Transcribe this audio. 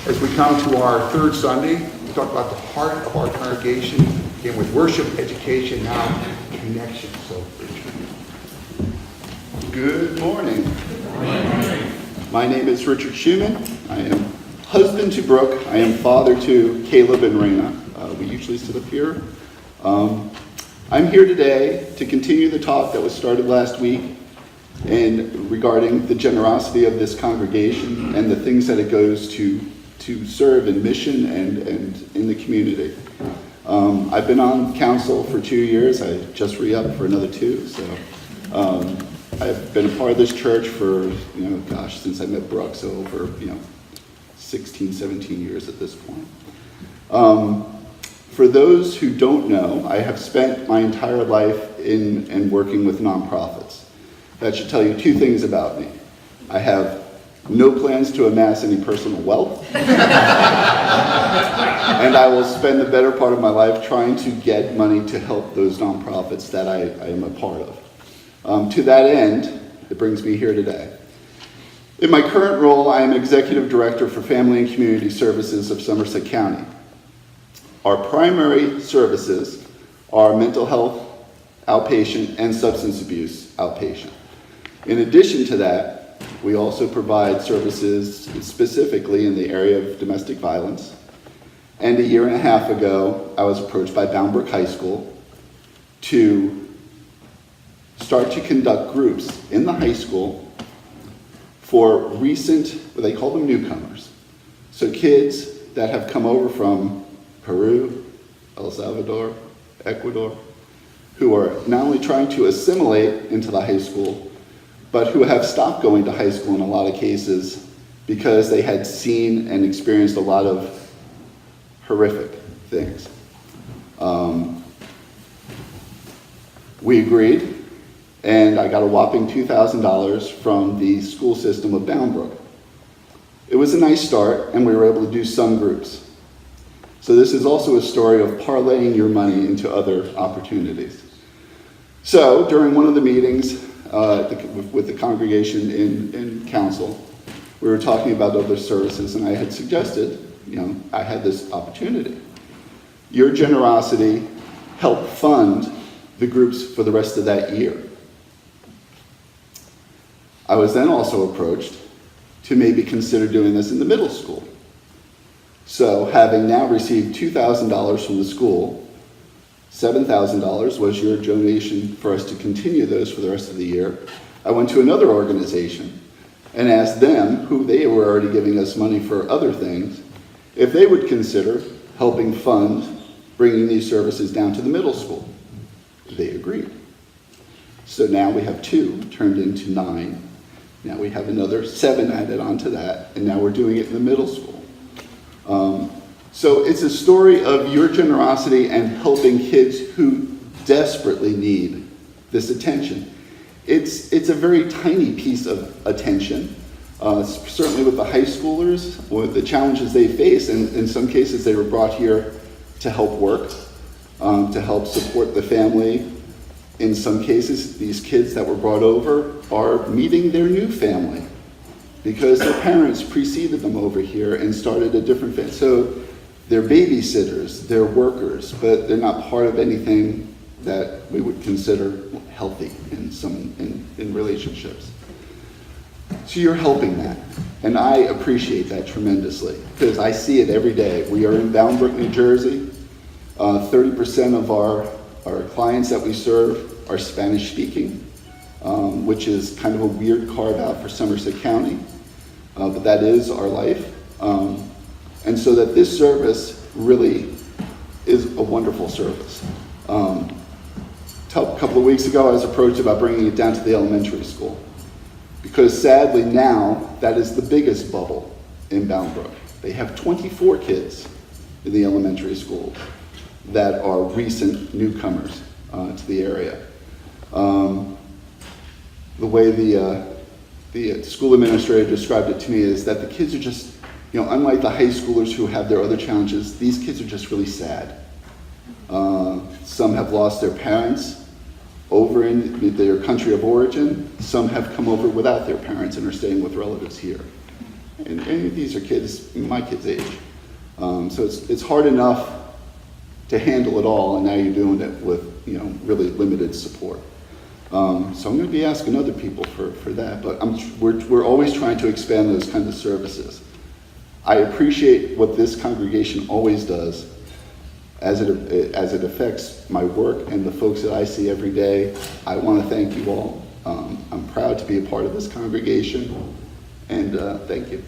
As we come to our third Sunday, we talk about the heart of our congregation, again with worship, education, now connection. So, good morning. My name is Richard Schumann. I am husband to Brooke. I am father to Caleb and Raina. We usually sit up here. I'm here today to continue the talk that was started last week and regarding the generosity of this congregation and the things that it goes to serve in mission and in the community. I've been on council for 2 years. I just re-upped for another 2. So I've been a part of this church for, since I met Brooke, so over, 16, 17 years at this point. For those who don't know, I have spent my entire life in working with nonprofits. That should tell you 2 things about me. I have no plans to amass any personal wealth, and I will spend the better part of my life trying to get money to help those nonprofits that I am a part of. To that end, it brings me here today. In my current role, I am Executive Director for Family and Community Services of Somerset County. Our primary services are mental health, outpatient, and substance abuse, outpatient. In addition to that, we also provide services specifically in the area of domestic violence. And a year and a half ago, I was approached by Bound Brook High School to start to conduct groups in the high school for recent, what they call them newcomers. So kids that have come over from Peru, El Salvador, Ecuador, who are not only trying to assimilate into the high school, but who have stopped going to high school in a lot of cases because they had seen and experienced a lot of horrific things. We agreed, and I got a whopping $2,000 from the school system of Bound Brook. It was a nice start, and we were able to do some groups. So this is also a story of parlaying your money into other opportunities. So during one of the meetings with the congregation in council, we were talking about other services, and I had suggested, I had this opportunity. Your generosity helped fund the groups for the rest of that year. I was then also approached to maybe consider doing this in the middle school. So having now received $2,000 from the school, $7,000 was your donation for us to continue those for the rest of the year. I went to another organization and asked them, who they were already giving us money for other things, if they would consider helping fund bringing these services down to the middle school. They agreed. So now we have 2 turned into 9. Now we have another 7 added onto that, and now we're doing it in the middle school. So it's a story of your generosity and helping kids who desperately need this attention. It's a very tiny piece of attention, certainly with the high schoolers, with the challenges they face, and in some cases they were brought here to help work, to help support the family. In some cases, these kids that were brought over are meeting their new family because their parents preceded them over here and started a different family. So they're babysitters, they're workers, but they're not part of anything that we would consider healthy in relationships. So you're helping that, and I appreciate that tremendously because I see it every day. We are in Bound Brook, New Jersey. 30% of our clients that we serve are Spanish speaking, which is kind of a weird carve out for Somerset County, but that is our life. And so that this service really is a wonderful service. A couple of weeks ago, I was approached about bringing it down to the elementary school because sadly now that is the biggest bubble in Bound Brook. They have 24 kids in the elementary school that are recent newcomers to the area. The way the school administrator described it to me is that the kids are just, unlike the high schoolers who have their other challenges, these kids are just really sad. Some have lost their parents over in their country of origin. Some have come over without their parents and are staying with relatives here. And these are kids, my kids' age. So it's hard enough to handle it all, and now you're doing it with, really limited support. So I'm going to be asking other people for that, but we're always trying to expand those kinds of services. I appreciate what this congregation always does as it affects my work and the folks that I see every day. I want to thank you all. I'm proud to be a part of this congregation, and thank you.